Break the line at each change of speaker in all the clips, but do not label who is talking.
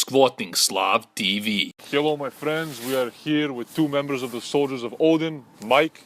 Squatting Slav TV.
Hello my friends, we are here with two members of the Soldiers of Odin, Mike,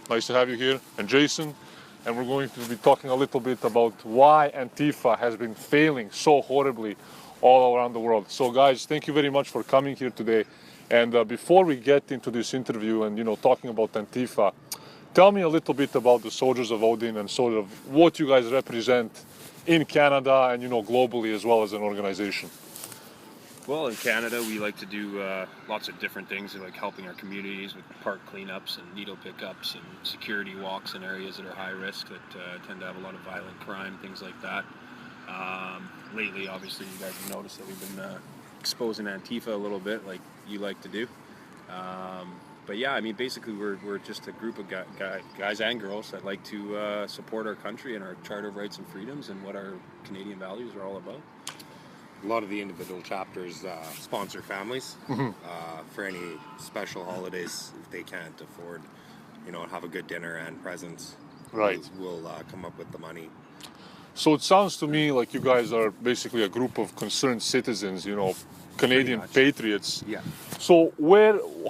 nice to have you here, and Jason, and we're going to be talking a little bit about why Antifa has been failing so horribly all around the world. So guys, thank you very much for coming here today, and before we get into this interview and talking about Antifa, tell me a little bit about the Soldiers of Odin and sort of what you guys represent in Canada and globally as well as an organization.
Well, in Canada, we like to do lots of different things. We like helping our communities with park cleanups and needle pickups and security walks in areas that are high risk that tend to have a lot of violent crime, things like that. Lately, obviously, you guys have noticed that we've been exposing Antifa a little bit, like you like to do. But yeah, I mean, basically, we're just a group of guys and girls that like to support our country and our Charter of Rights and Freedoms and what our Canadian values are all about.
A lot of the individual chapters sponsor families for any special holidays if they can't afford, have a good dinner and presents.
Right.
We'll come up with the money.
So it sounds to me like you guys are basically a group of concerned citizens, Canadian patriots.
Yeah.
So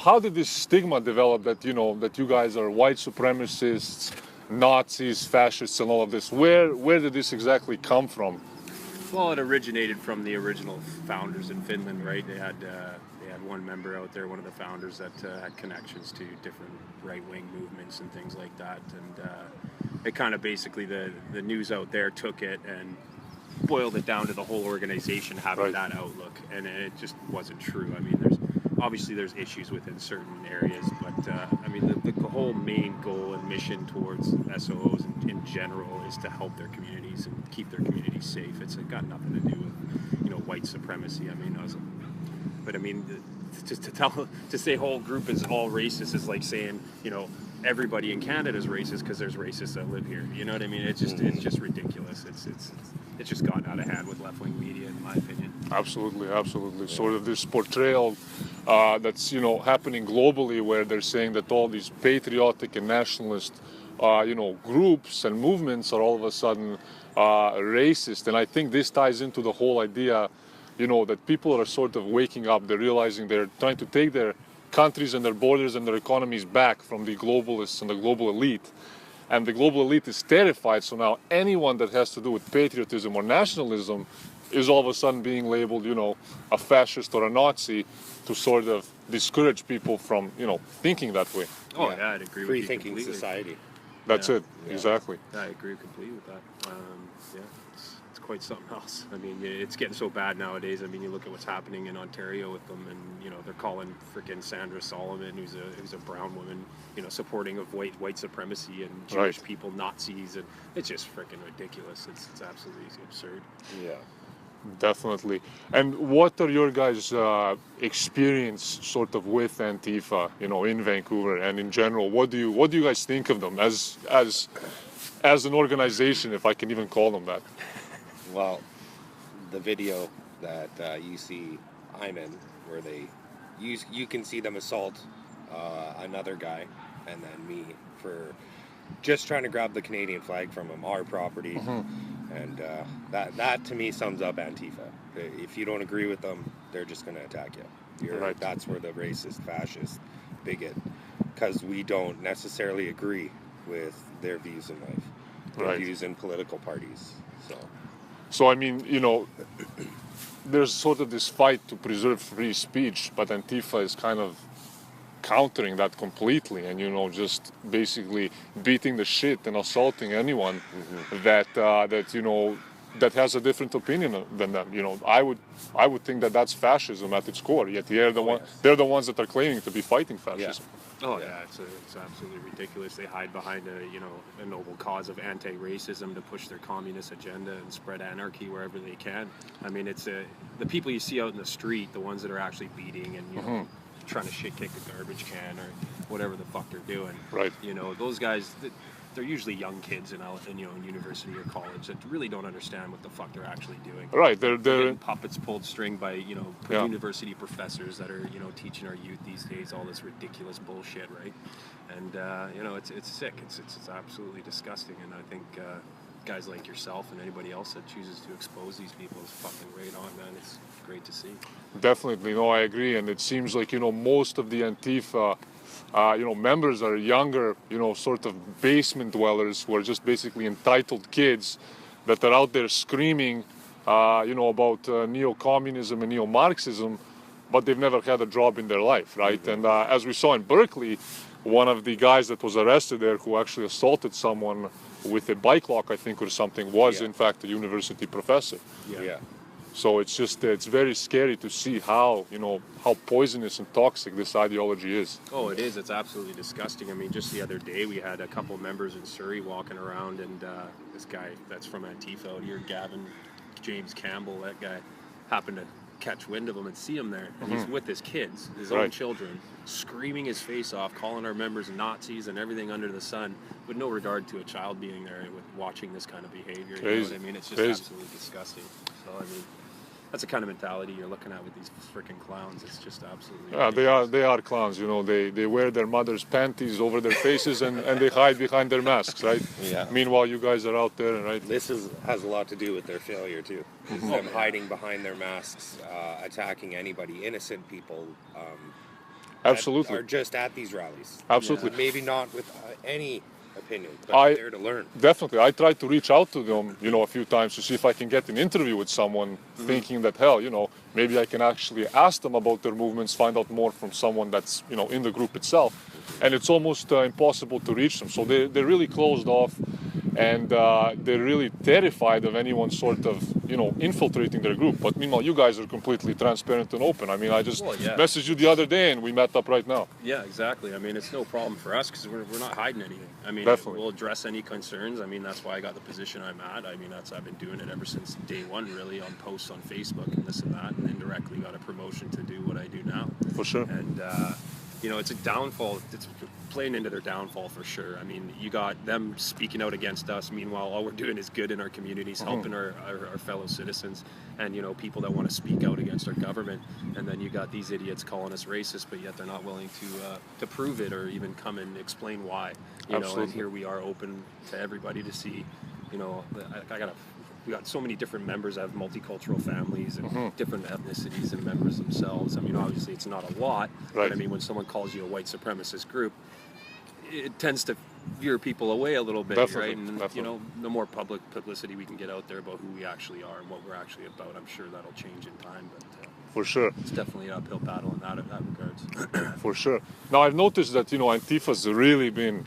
how did this stigma develop that, that you guys are white supremacists, Nazis, fascists, and all of this? Where did this exactly come from?
Well, it originated from the original founders in Finland, right? They had one member out there, one of the founders that had connections to different right-wing movements and things like that, and it kind of basically the news out there took it and boiled it down to the whole organization having that outlook, and it just wasn't true. I mean, there's issues within certain areas, but I mean, the whole main goal and mission towards SOOs in general is to help their communities and keep their communities safe. It's got nothing to do with white supremacy. I mean, to say whole group is all racist is like saying everybody in Canada is racist because there's racists that live here. You know what I mean? It's just ridiculous. It's just gotten out of hand with left-wing media, in my opinion.
Absolutely. Yeah. Sort of this portrayal that's happening globally, where they're saying that all these patriotic and nationalist groups and movements are all of a sudden racist, and I think this ties into the whole idea that people are sort of waking up. They're realizing they're trying to take their countries and their borders and their economies back from the globalists and the global elite. And the global elite is terrified, so now anyone that has to do with patriotism or nationalism is all of a sudden being labeled, a fascist or a Nazi, to sort of discourage people from, thinking that way.
Oh yeah, I'd agree with you
Free-thinking
completely.
society.
That's it, exactly.
I agree completely with that. It's quite something else. I mean, it's getting so bad nowadays. I mean, you look at what's happening in Ontario with them, and they're calling frickin' Sandra Solomon, who's a brown woman, supporting of white supremacy and Jewish people Nazis, and it's just frickin' ridiculous. It's absolutely absurd.
Yeah.
Definitely. And what are your guys' experience sort of with Antifa, in Vancouver and in general? What do you guys think of them as an organization, if I can even call them that?
Well, the video that you see I'm in, where you can see them assault another guy and then me for just trying to grab the Canadian flag from him, our property. And that to me sums up Antifa. If you don't agree with them, they're just going to attack you. That's where the racist, fascist, bigot, because we don't necessarily agree with their views in life, their views in political parties.
So I mean, there's sort of this fight to preserve free speech, but Antifa is kind of countering that completely, and just basically beating the shit and assaulting anyone that has a different opinion than them. I would think that that's fascism at its core. Yet they're the ones that are claiming to be fighting fascism.
Oh yeah, it's absolutely ridiculous. They hide behind a noble cause of anti-racism to push their communist agenda and spread anarchy wherever they can. I mean, it's the people you see out in the street, the ones that are actually beating and trying to shit kick a garbage can or whatever the fuck they're doing.
Right.
Those guys, they're usually young kids in university or college that really don't understand what the fuck they're actually doing.
Right.
They're getting puppets pulled string by university professors that are teaching our youth these days all this ridiculous bullshit, right? And it's sick. It's absolutely disgusting. And I think guys like yourself and anybody else that chooses to expose these people is fucking right on, man. It's great to see.
Definitely, no, I agree, and it seems like most of the Antifa, members are younger, sort of basement dwellers who are just basically entitled kids that are out there screaming, about neo-communism and neo-Marxism, but they've never had a job in their life, right? And as we saw in Berkeley, one of the guys that was arrested there who actually assaulted someone with a bike lock, I think, or something, was in fact a university professor.
Yeah.
So it's very scary to see how poisonous and toxic this ideology is.
Oh, it is. It's absolutely disgusting. I mean, just the other day we had a couple members in Surrey walking around, and this guy that's from Antifa out here, Gavin James Campbell, that guy happened to catch wind of him and see him there. And he's with his kids, his own children, screaming his face off, calling our members Nazis and everything under the sun, with no regard to a child being there with watching this kind of behavior. You know what I mean? It's just absolutely disgusting. So, I mean, that's the kind of mentality you're looking at with these freaking clowns. It's just absolutely ridiculous.
They are clowns. They wear their mother's panties over their faces and they hide behind their masks, right?
Yeah.
Meanwhile, you guys are out there, right?
This has a lot to do with their failure too. Them hiding behind their masks, attacking anybody, innocent people.
Absolutely.
Are just at these rallies.
Absolutely.
Maybe not with any opinion, but there to learn.
Definitely. I tried to reach out to them, a few times to see if I can get an interview with someone, thinking that, hell, maybe I can actually ask them about their movements, find out more from someone that's, in the group itself. And it's almost impossible to reach them. So they're really closed off, and they're really terrified of anyone sort of, infiltrating their group. But meanwhile, you guys are completely transparent and open. I mean, I just messaged you the other day and we met up right now.
Yeah, exactly. I mean, it's no problem for us because we're not hiding anything. I mean,
Definitely.
we'll address any concerns. I mean, that's why I got the position I'm at. I mean, I've been doing it ever since day one, really, on posts on Facebook and this and that, and indirectly got a promotion to do what I do now.
For sure.
And, it's a downfall. It's playing into their downfall for sure. I mean, you got them speaking out against us. Meanwhile, all we're doing is good in our communities, helping our fellow citizens, and people that want to speak out against our government. And then you got these idiots calling us racist, but yet they're not willing to prove it or even come and explain why. And here we are, open to everybody to see. We got so many different members that have multicultural families and different ethnicities and members themselves. I mean, obviously it's not a lot, but I mean, when someone calls you a white supremacist group, it tends to veer people away a little bit, right? And the more public publicity we can get out there about who we actually are and what we're actually about, I'm sure that'll change in time. But
for sure,
it's definitely an uphill battle in that regards.
For sure. Now I've noticed that Antifa's really been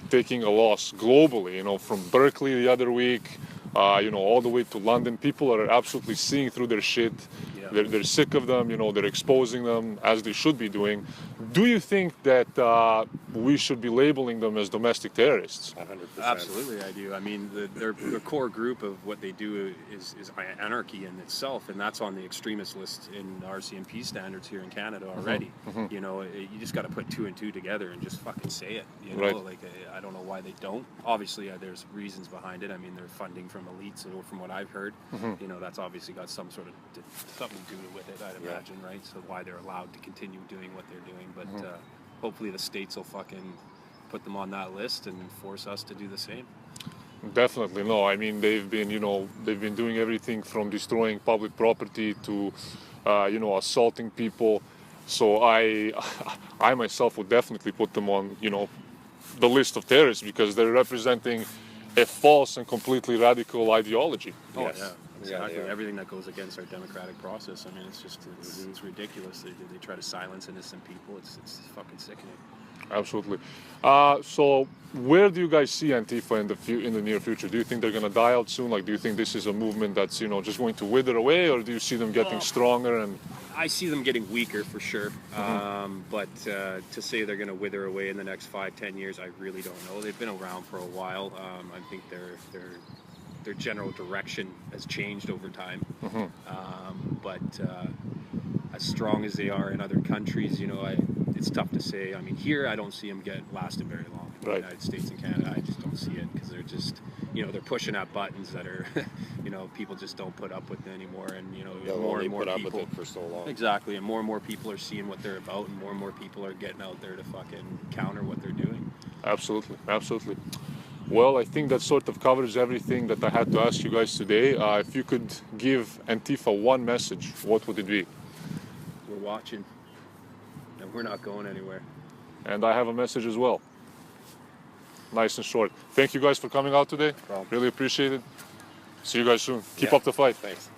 taking a loss globally. From Berkeley the other week. All the way to London, people are absolutely seeing through their shit. Yeah. They're sick of them, they're exposing them as they should be doing. Do you think that we should be labeling them as domestic terrorists?
100%.
Absolutely, I do. I mean, their core group of what they do is anarchy in itself, and that's on the extremist list in RCMP standards here in Canada already. You just got to put two and two together and just fucking say it. Like I don't know why they don't. Obviously, there's reasons behind it. I mean, they're funding from elites, or from what I've heard. That's obviously got some sort of something to do with it, I'd imagine, right? So why they're allowed to continue doing what they're doing, but hopefully the states will fucking put them on that list and force us to do the same.
Definitely. No, I mean, they've been doing everything from destroying public property to assaulting people. So I myself would definitely put them on the list of terrorists, because they're representing a false and completely radical ideology.
Oh, yeah. Exactly. Everything that goes against our democratic process. I mean, it's ridiculous. They try to silence innocent people. It's fucking sickening.
Absolutely. So where do you guys see Antifa in the near future? Do you think they're going to die out soon? Like, do you think this is a movement that's just going to wither away, or do you see them getting stronger? And
I see them getting weaker for sure. But to say they're going to wither away in the next 5-10 years, I really don't know. They've been around for a while. I think their general direction has changed over time. But as strong as they are in other countries, it's tough to say. I mean, here I don't see them lasting very long. In the United States and Canada, I just don't see it, because they're just, they're pushing at buttons that are, people just don't put up with anymore. And more and more
put
people
up with it for so long.
Exactly, and more people are seeing what they're about, and more people are getting out there to fucking counter what they're doing.
Absolutely. Well, I think that sort of covers everything that I had to ask you guys today. If you could give Antifa one message, what would it be?
We're watching, and we're not going anywhere.
And I have a message as well. Nice and short. Thank you guys for coming out today.
problem.
Really appreciate it. See you guys soon. Keep
Yeah.
up the fight.
Thanks.